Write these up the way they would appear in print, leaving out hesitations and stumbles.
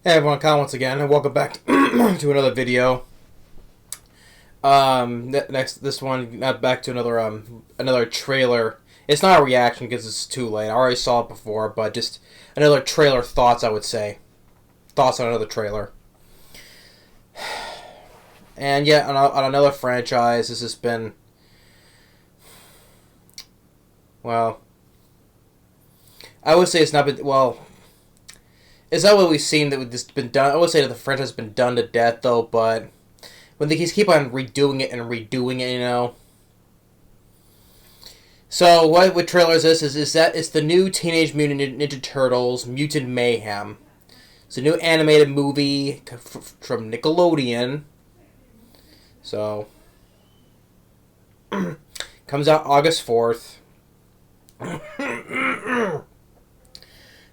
Hey everyone, Kyle once again, and welcome back to another video. This one, back to another trailer. It's not a reaction because it's too late. I already saw it before, but just another trailer thoughts, I would say. Thoughts on another trailer. And yeah, on another franchise, this has been, well, I would say it's not been, well, it's not what we've seen that it's been done. I would say that the franchise has been done to death, though, but when they keep on redoing it and redoing it, you know. So, what trailer is this? Is that it's the new Teenage Mutant Ninja Turtles Mutant Mayhem. It's a new animated movie from Nickelodeon. So, comes out August 4th.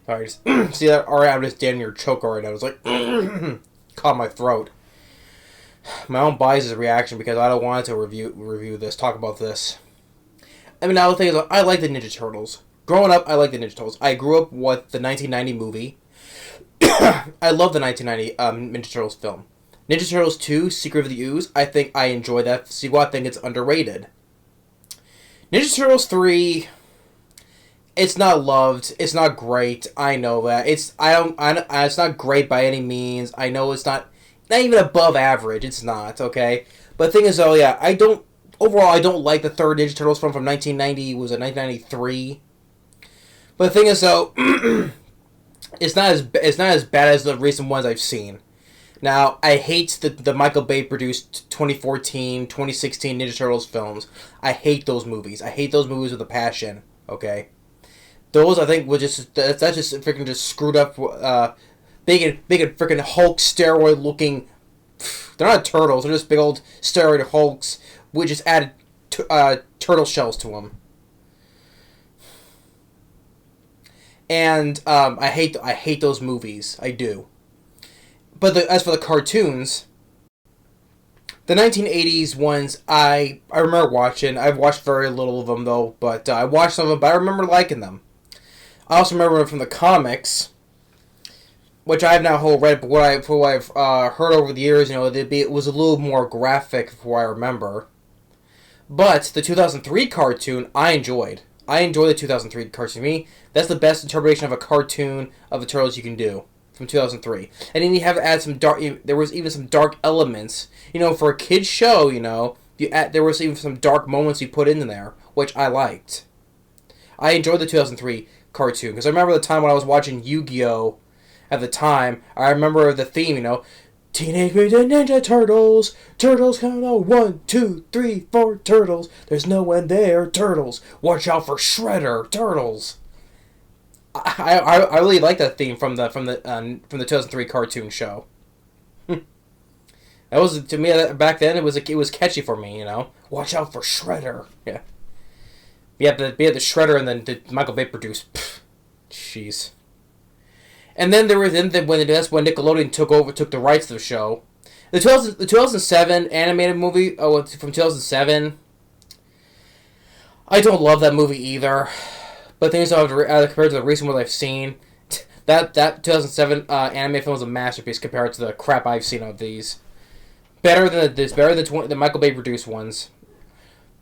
Sorry, see that? Alright, I'm just damn near choke already. I was like, caught my throat. My own biased reaction because I don't want to review this, talk about this. I mean, now the thing is, I like the Ninja Turtles. Growing up, I like the Ninja Turtles. I grew up with the 1990 movie. I love the 1990 Ninja Turtles film. Ninja Turtles 2, Secret of the Ooze, I think I enjoy that sequel. I think it's underrated. Ninja Turtles 3... It's not loved. It's not great. I know that. It's not great by any means. I know it's not even above average. It's not, okay? But the thing is, though, yeah, overall, I don't like the third Ninja Turtles from 1990. Was it 1993? But the thing is, though, it's not as bad as the recent ones I've seen. Now, I hate the Michael Bay produced 2014, 2016 Ninja Turtles films. I hate those movies. I hate those movies with a passion, okay? Those, I think, that's just freaking just screwed up. Big freaking Hulk steroid looking. They're not turtles. They're just big old steroid Hulks. We just added turtle shells to them. And I hate those movies. I do. But as for the cartoons, the 1980s ones, I remember watching. I've watched very little of them though, but I watched some of them. But I remember liking them. I also remember from the comics, which I have now read, but what I've heard over the years, you know, it was a little more graphic from what I remember. But the 2003 cartoon, I enjoyed. I enjoyed the 2003 cartoon. To me, that's the best interpretation of a cartoon of the Turtles you can do from 2003. And then you have to add some dark. There was even some dark elements, you know, for a kids show. You know, there was even some dark moments you put in there, which I liked. I enjoyed the 2003 cartoon because I remember the time when I was watching Yu-Gi-Oh! At the time. I remember the theme, you know, Teenage Mutant Ninja Turtles, turtles count out 1, 2, 3, 4 turtles. There's no one there, turtles. Watch out for Shredder, turtles. I really like that theme from the 2003 cartoon show. That was, to me, back then it was catchy for me, you know. Watch out for Shredder. Yeah. We had the Shredder and then the Michael Bay produced. Jeez. And then that's when Nickelodeon took the rights to the show. The 2007 animated movie, from 2007. I don't love that movie either. But things compared to the recent ones I've seen, that 2007 anime film is a masterpiece compared to the crap I've seen of these. Better than the Michael Bay produced ones.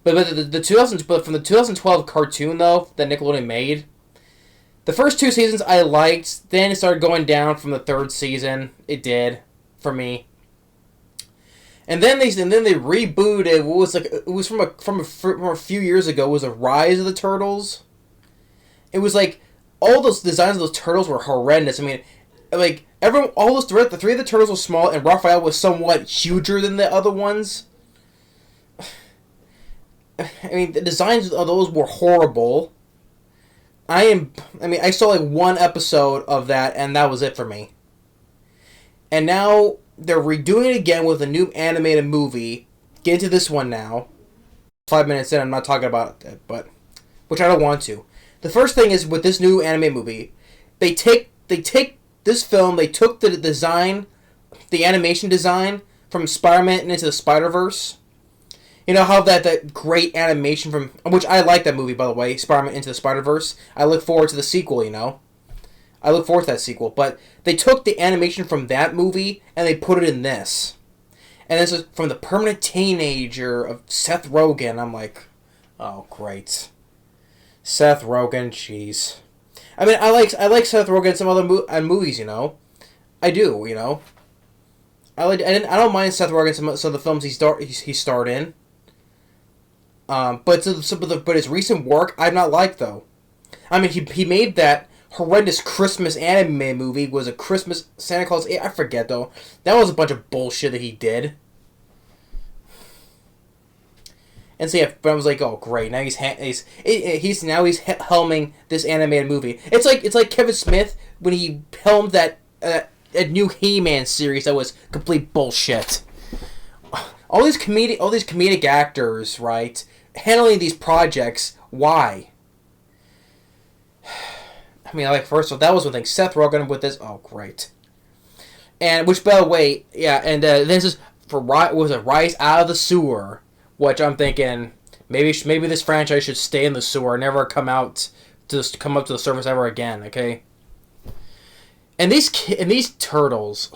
But from the 2012 cartoon though that Nickelodeon made, the first 2 seasons I liked. Then it started going down from the 3rd season. It did for me. And then they rebooted. It was from a few years ago. It was a Rise of the Turtles. It was like all those designs of those turtles were horrendous. I mean, like the 3 of the turtles were small, and Raphael was somewhat huger than the other ones. I mean, the designs of those were horrible. I saw like 1 episode of that, and that was it for me. And now they're redoing it again with a new animated movie. Get into this one now. 5 minutes in, I'm not talking about it, but which I don't want to. The first thing is with this new anime movie, they take this film. They took the design, the animation design from Spider-Man into the Spider-Verse. You know how that great animation from... Which I like that movie, by the way. Spider-Man Into the Spider-Verse. I look forward to the sequel, you know. I look forward to that sequel. But they took the animation from that movie and they put it in this. And this is from the permanent teenager of Seth Rogen. I'm like, oh, great. Seth Rogen, jeez. I mean, I like Seth Rogen in some other movies, you know. I do, you know. I don't mind Seth Rogen some of the films he starred in. But his recent work I've not liked though. I mean, he made that horrendous Christmas anime movie. Was a Christmas Santa Claus? I forget though. That was a bunch of bullshit that he did. And so yeah, but I was like, oh great, now he's helming this animated movie. It's like Kevin Smith when he helmed that a new He-Man series that was complete bullshit. All these comedic actors, right, handling these projects. Why? I mean, like first of all, that was one thing. Seth Rogen with this, oh great. And which, by the way, yeah, and this is was a Rise Out of the Sewer. Which I'm thinking, maybe this franchise should stay in the sewer, never come up to the surface ever again. Okay. And these turtles,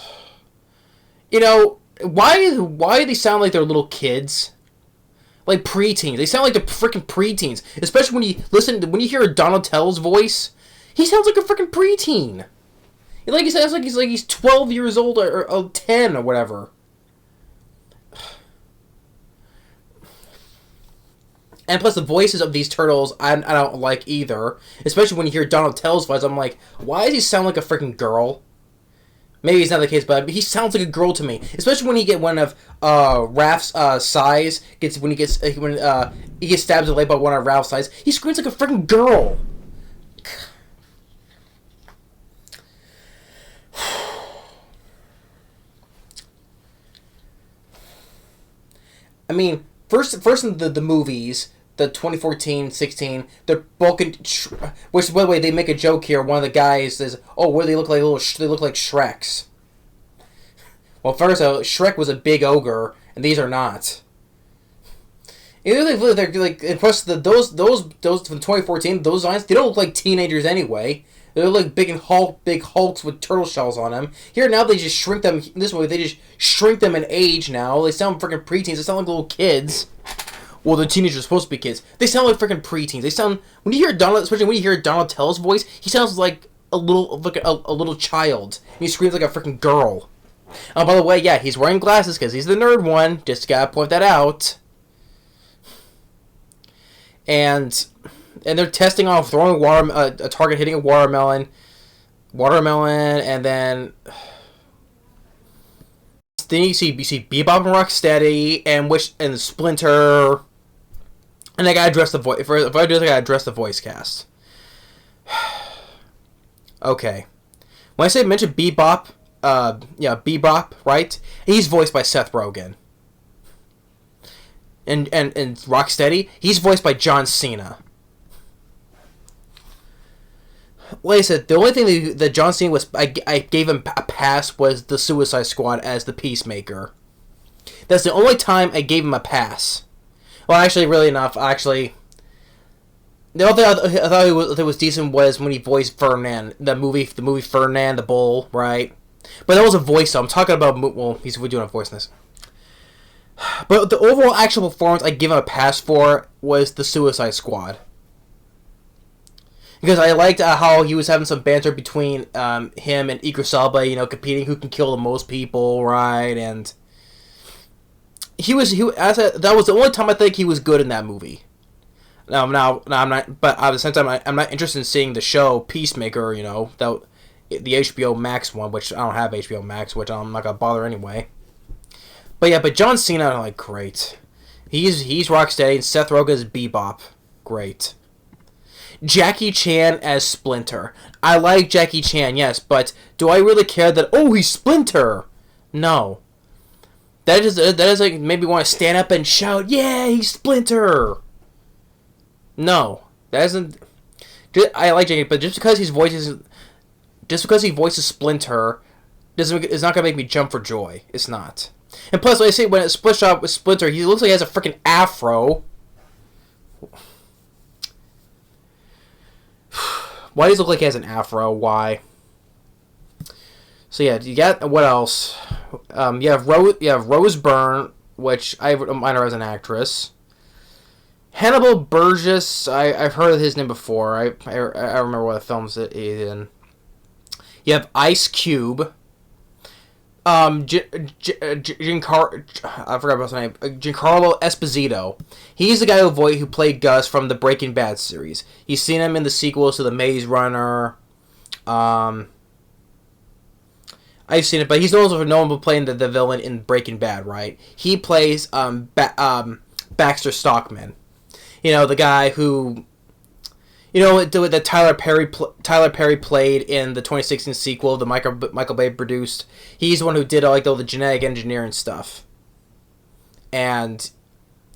you know, why do they sound like they're little kids, like preteens? They sound like they're freaking preteens, especially when you hear Donatello's voice. He sounds like a freaking preteen. He sounds like he's 12 years old or 10 or whatever. And plus, the voices of these turtles, I don't like either. Especially when you hear Donatello's voice, I'm like, why does he sound like a freaking girl? Maybe it's not the case, but he sounds like a girl to me. Especially when you get one of Raph's size when he gets stabbed in the leg by one of Ralph's size. He screams like a freaking girl. I mean, first in the movies. The 2014-16, they're bulking, which by the way they make a joke here. One of the guys says, "Oh, what do they look like? They look like Shreks." Well, first of all, Shrek was a big ogre, and these are not. They're like, and plus those from 2014, those lines, they don't look like teenagers anyway. They look like big hulks with turtle shells on them. Here now they just shrink them. This way they just shrink them in age. Now they sound freaking preteens. They sound like little kids. Well, the teenagers are supposed to be kids. They sound like freaking preteens. They sound especially when you hear Donatello's voice, he sounds like a little child. And he screams like a freaking girl. Oh, by the way, yeah, he's wearing glasses because he's the nerd one. Just gotta point that out. And they're testing off throwing a target hitting a watermelon, and then you see Bebop and Rocksteady and Splinter. And I gotta address the voice. If I do this, I gotta address the voice cast. Okay. When I mention Bebop, Bebop, right? He's voiced by Seth Rogen. And Rocksteady, he's voiced by John Cena. Like I said, the only thing that John Cena was, I gave him a pass was the Suicide Squad as the Peacemaker. That's the only time I gave him a pass. Well, actually, really enough, the only thing I thought it was decent was when he voiced Ferdinand, the movie Ferdinand the Bull, right? But that was a voice, so I'm talking about, well, he's doing a voice in this. But the overall actual performance I give him a pass for was the Suicide Squad. Because I liked how he was having some banter between him and Idris Elba, you know, competing who can kill the most people, right? And that was the only time I think he was good in that movie. Now I'm not, but at the same time I'm not interested in seeing the show Peacemaker, you know, the HBO Max one, which I don't have HBO Max, which I'm not gonna bother anyway. But yeah, but John Cena, I'm like, great. He's Rocksteady and Seth Rogen is Bebop, great. Jackie Chan as Splinter. I like Jackie Chan, yes, but do I really care that, oh, he's Splinter? No. That is like, maybe want to stand up and shout, yeah, he's Splinter. No. That isn't, I like Jackie, but just because he voices Splinter, it's not going to make me jump for joy. It's not. And plus, like I say, when it's split shot with Splinter, he looks like he has a freaking afro. Why does he look like he has an afro? Why? So yeah, you got what else? You have Rose Byrne, which I admire her as an actress. Hannibal Burgess, I've heard of his name before. I remember what the films he's in. You have Ice Cube. Giancarlo, I forgot about his name. Giancarlo Esposito. He's the guy who played Gus from the Breaking Bad series. You've seen him in the sequels to The Maze Runner. I've seen it, but he's also known for playing the villain in Breaking Bad, right? He plays Baxter Stockman. You know, the guy who, you know, that Tyler Perry played in the 2016 sequel, the Michael Bay produced. He's the one who did all the genetic engineering stuff, and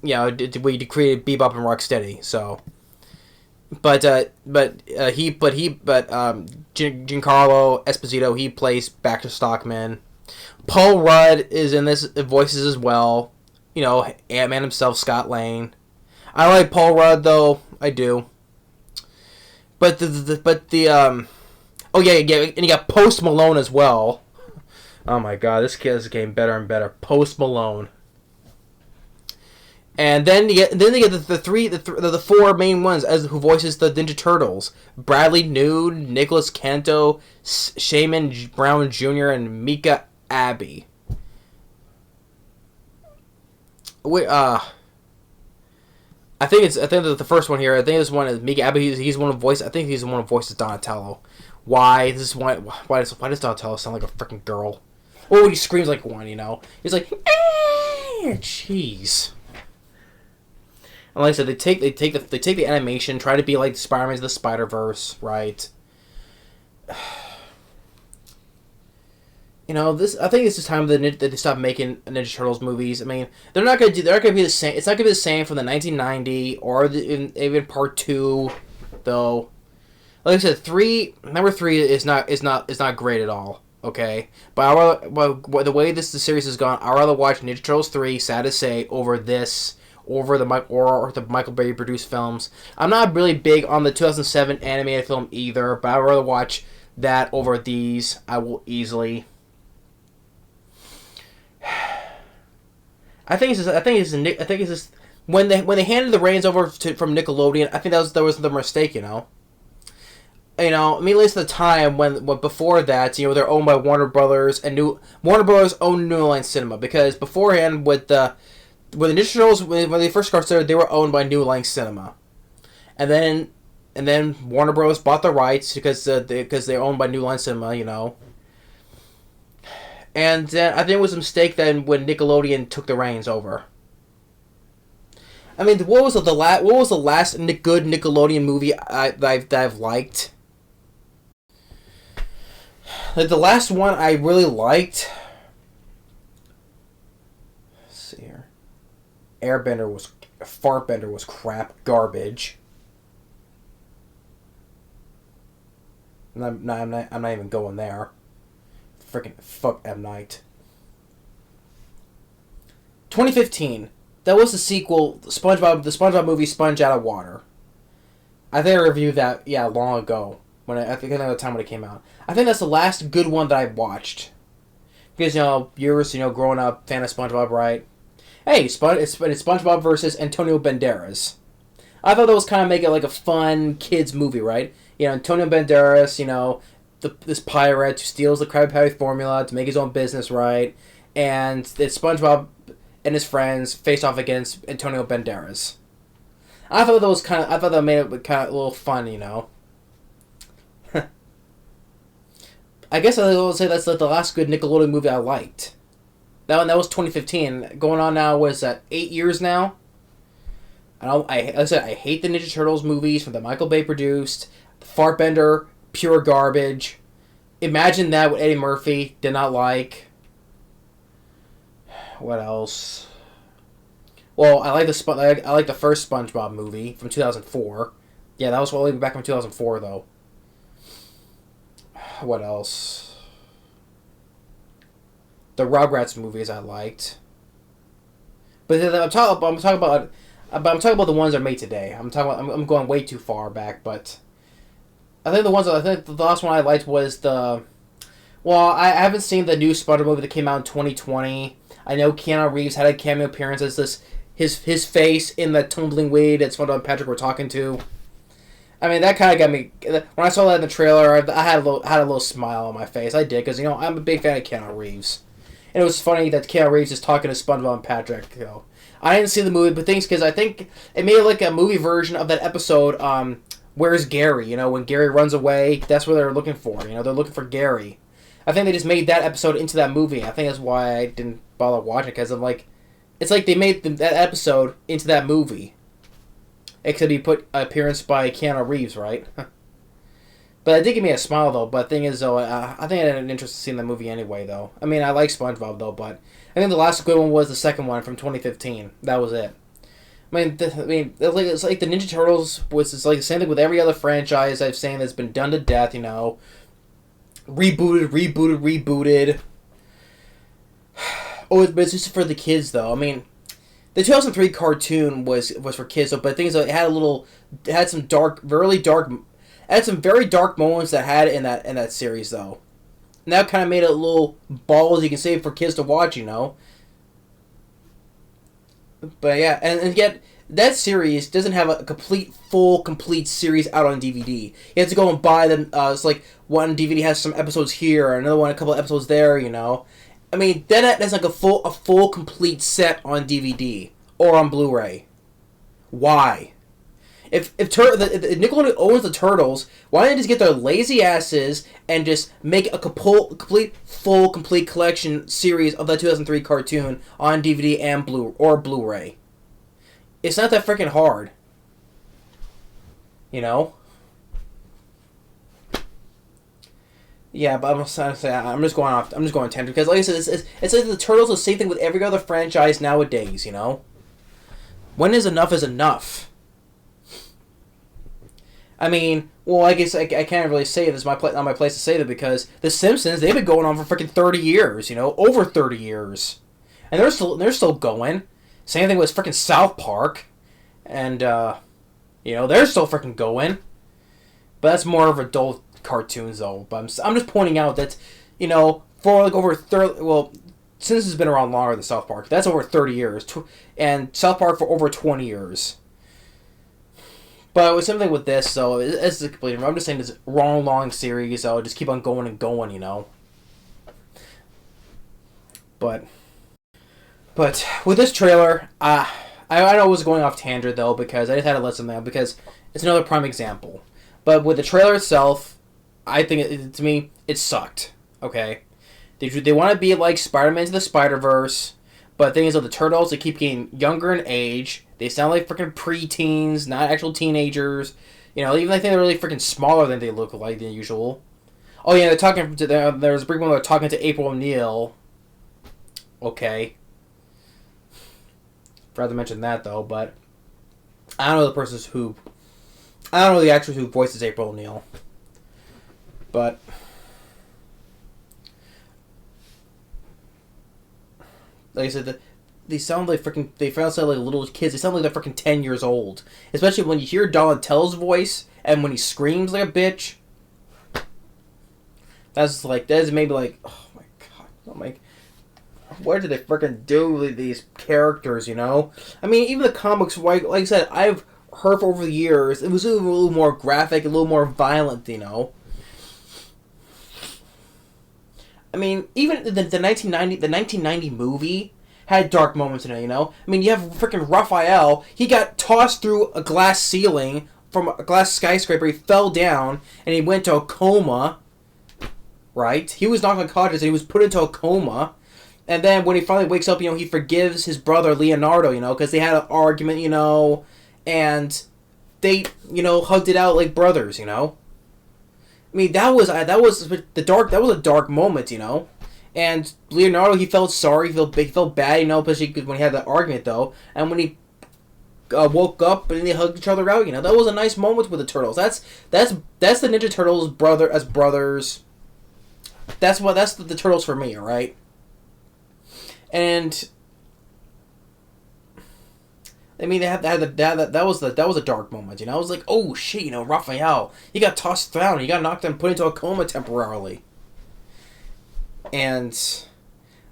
you know, we created Bebop and Rocksteady. So, Giancarlo Esposito, he plays Baxter Stockman. Paul Rudd is in this voices as well. You know, Ant-Man himself, Scott Lang. I like Paul Rudd though, I do. Oh yeah, and you got Post Malone as well. Oh my god, this kid is getting better and better. Post Malone. And then you get the four main ones as who voices the Ninja Turtles: Bradley Nude, Nicholas Canto, Shaman Brown Jr., and Mika Abbey. I think the first one here. I think this one is Mika Abbey. He's one of voice. I think he's the one who voices Donatello. Why does Donatello sound like a freaking girl? Oh, he screams like one. You know, he's like, jeez. And like I said, they take the animation, try to be like Spider-Man's the Spider-Verse, right? You know, I think it's just time that they stop making Ninja Turtles movies. I mean, they're not gonna be the same. It's not gonna be the same from the 1990 or even Part 2, though. Like I said, number three is not great at all. Okay, but the way the series has gone, I'd rather watch Ninja Turtles 3, sad to say, over the Michael Bay produced films. I'm not really big on the 2007 animated film either, but I'd rather watch that over these. I will easily. I think it's just when they handed the reins over from Nickelodeon. I think that was the mistake. You know, I mean, at least at the time when before that, you know, they're owned by Warner Brothers, and Warner Brothers owned New Line Cinema, because beforehand when the Ninja Turtles when they first started, they were owned by New Line Cinema, and then Warner Bros. Bought the rights because they're owned by New Line Cinema. You know. And then I think it was a mistake then when Nickelodeon took the reins over. I mean, what was the last good Nickelodeon movie that I've liked? Like the last one I really liked. Let's see here. Fartbender was crap, garbage. I'm not even going there. Freaking fuck M. Night. 2015. That was the sequel, the SpongeBob movie, Sponge Out of Water. I think I reviewed that long ago I think another time when it came out. I think that's the last good one that I watched. Because growing up, fan of SpongeBob, right? Hey, it's SpongeBob versus Antonio Banderas. I thought that was kind of make it like a fun kids movie, right? You know, Antonio Banderas, you know, this pirate who steals the Krabby Patty formula to make his own business, right? And it's SpongeBob and his friends face off against Antonio Banderas. I thought that made it kind of a little fun, you know. I guess I will say that's like the last good Nickelodeon movie I liked. That was 2015. Going on now, what is that, 8 years now? And like I said, I hate the Ninja Turtles movies from that Michael Bay produced. Fartbender, pure garbage. Imagine that with Eddie Murphy, did not like. What else? Well, I like the first SpongeBob movie from 2004. Yeah, that was all the way back from 2004 though. What else? The Rugrats movies I liked. But I'm talking about the ones that are made today. I'm going way too far back, but I think the last one I liked was the Well, I haven't seen the new SpongeBob movie that came out in 2020. I know Keanu Reeves had a cameo appearance as his face in the tumbling weed that SpongeBob and Patrick were talking to. I mean, that kind of got me. When I saw that in the trailer, I had a little smile on my face. I did, because I'm a big fan of Keanu Reeves, and it was funny that Keanu Reeves is talking to SpongeBob and Patrick. I didn't see the movie, but things, because I think it made like a movie version of that episode. Where's Gary? When Gary runs away, that's what they're looking for. They're looking for Gary. I think they just made that episode into that movie. I think that's why I didn't bother watching it, because I'm like, it's like they made that episode into that movie. Except he put appearance by Keanu Reeves, right? But it did give me a smile, though. But the thing is, though, I think I had an interest in seeing the movie anyway, though. I mean, I like SpongeBob, though, but I think the last good one was the second one from 2015. That was it. It's like the Ninja Turtles was it's like the same thing with every other franchise I've seen that's been done to death, Rebooted. Oh, but it's just for the kids, though. I mean, the 2003 cartoon was for kids, though, but the thing is, it had some very dark moments that had in that series, though. And that kind of made it a little balls you can say for kids to watch, But yeah, and yet that series doesn't have a complete series out on DVD. You have to go and buy them. It's like one DVD has some episodes here, another one a couple of episodes there. I mean, then that's like a full complete set on DVD or on Blu-ray. Why? If Nickelodeon owns the Turtles, why don't they just get their lazy asses and just make a complete collection series of that 2003 cartoon on DVD and Blu-ray? It's not that freaking hard. Yeah, but I'm just going on tangent because, like I said, it's like the Turtles the same thing with every other franchise nowadays. When is enough? I mean, well, I guess I can't really say this. Not my place to say that because the Simpsons, they've been going on for freaking 30 years. Over 30 years, and they're still going. Same thing with freaking South Park, and they're still freaking going. But that's more of adult cartoons, though. But I'm just pointing out that for like over 30, well, since it's been around longer than South Park, that's over 30 years, and South Park for over 20 years. But with something with this, so it's a complete. I'm just saying this long series, so just keep on going and going, But with this trailer, I know it was going off tangent though because I just had to let something out because it's another prime example. But with the trailer itself, I think to me it sucked. Okay, they want to be like Spider-Man to the Spider-Verse, but the thing is, the Turtles, they keep getting younger in age. They sound like freaking pre-teens, not actual teenagers. Even I think they're really freaking smaller than they look like than usual. Oh yeah, they're talking to there's a brief one they're talking to April O'Neil. Okay. Forgot to mention that though, but I don't know the actress who voices April O'Neil. But like I said, they sound like freaking. They sound like little kids. They sound like they're freaking 10 years old. Especially when you hear Donatello's voice and when he screams like a bitch. That is maybe like, oh my god, what did they freaking do with these characters? I mean, even the comics. Like I said, I've heard over the years it was a little more graphic, a little more violent. I mean, even the 1990 movie had dark moments in it, I mean, you have freaking Raphael. He got tossed through a glass ceiling from a glass skyscraper. He fell down, and he went to a coma, right? He was knocked unconscious, and he was put into a coma. And then when he finally wakes up, he forgives his brother, Leonardo, because they had an argument, and they, hugged it out like brothers, I mean, that was a dark moment, And Leonardo, he felt sorry, he felt bad, especially when he had that argument, though. And when he woke up and they hugged each other out, that was a nice moment with the Turtles. That's the Ninja Turtles brothers. That's the Turtles for me, alright? And I mean, that was a dark moment, I was like, oh shit, Raphael, he got tossed down, he got knocked and put into a coma temporarily. and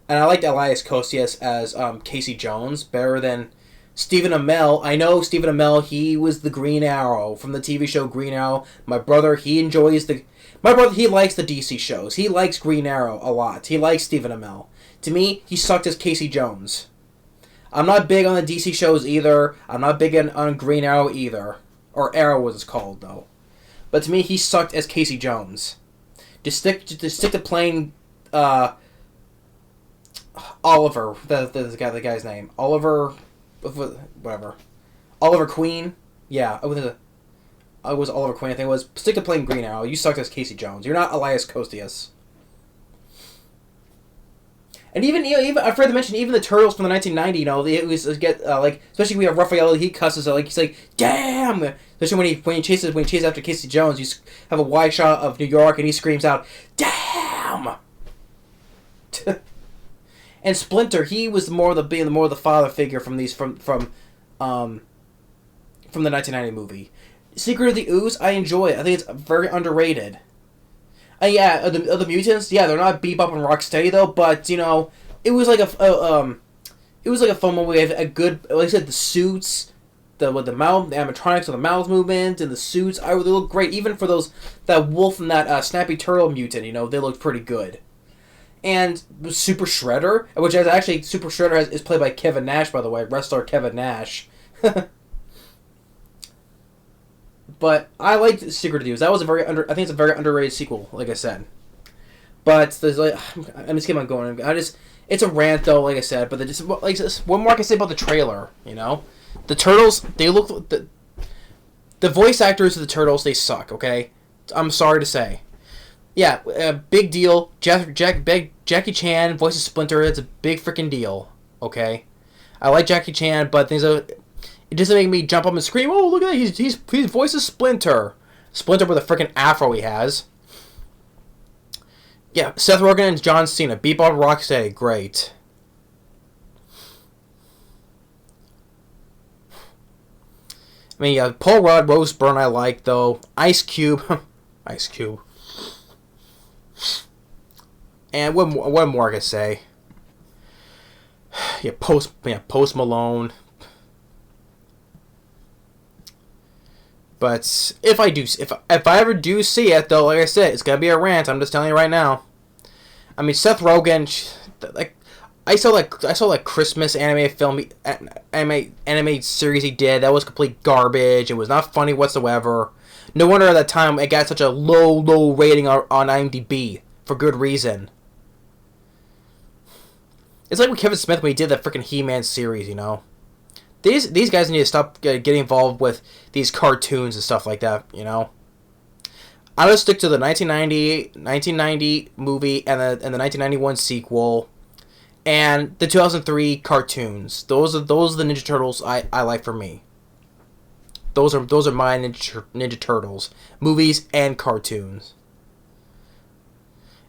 I liked Elias Koteas as Casey Jones better than Stephen Amell. I know Stephen Amell, he was the Green Arrow from the TV show Green Arrow. My brother, he likes the DC shows. He likes Green Arrow a lot. He likes Stephen Amell. To me, he sucked as Casey Jones. I'm not big on the DC shows either. I'm not big on Green Arrow either. Or Arrow was it's called, though. But to me, he sucked as Casey Jones. Just stick to playing Oliver, the guy's name. Oliver, whatever. Oliver Queen? Yeah, it was Oliver Queen, I think it was. Stick to playing Green Arrow. You sucked as Casey Jones. You're not Elias Koteas. And even I forgot to mention, even the Turtles from the 1990, it was especially we have Raphael, he cusses, he's like, damn! Especially when he chases after Casey Jones, you have a wide shot of New York, and he screams out, damn! And Splinter, he was more the father figure from the 1990 movie. Secret of the Ooze, I enjoy it. I think it's very underrated. Yeah, the mutants, yeah, they're not Bebop and Rocksteady though, but it was like a fun movie. We have a good, like I said, the suits, the animatronics of the mouth movement and the suits, they look great. Even for that wolf and that Snappy Turtle mutant, they looked pretty good. And Super Shredder, which is actually Super Shredder is played by Kevin Nash, by the way, wrestler Kevin Nash. But I liked Secret of the Ooze. That was I think it's a very underrated sequel, like I said. But there's I'm just keep on going. It's a rant though, like I said. But one more I can say about the trailer. The Turtles, they look the voice actors of the Turtles, they suck. Okay, I'm sorry to say. Yeah, big deal. Jackie Chan voices Splinter. It's a big freaking deal. Okay, I like Jackie Chan, but it doesn't make me jump up and scream, oh, look at that, he voices Splinter. Splinter with a freaking afro he has. Yeah, Seth Rogen and John Cena. Bebop Rocksteady, great. I mean, yeah, Paul Rudd, Rose Byrne I like, though. Ice Cube. Ice Cube. And what more I can say? Yeah, Post Malone. But if I ever do see it, though, like I said, it's gonna be a rant. I'm just telling you right now. I mean, Seth Rogen, I saw Christmas anime series he did. That was complete garbage. It was not funny whatsoever. No wonder at that time it got such a low rating on IMDb for good reason. It's like with Kevin Smith when he did that freaking He-Man series, These guys need to stop getting involved with these cartoons and stuff like that, I would stick to the 1990 movie and the 1991 sequel and the 2003 cartoons. Those are the Ninja Turtles I like for me. Those are my Ninja Turtles movies and cartoons.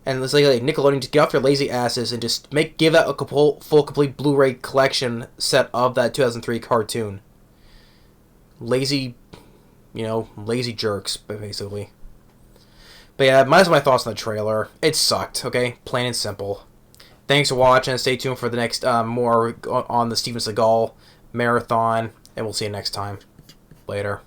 And it's like Nickelodeon, just get off your lazy asses and just give that a full complete Blu-ray collection set of that 2003 cartoon. Lazy jerks, basically. But yeah, those are my thoughts on the trailer. It sucked, okay? Plain and simple. Thanks for watching. Stay tuned for the next more on the Steven Seagal marathon, and we'll see you next time. Later.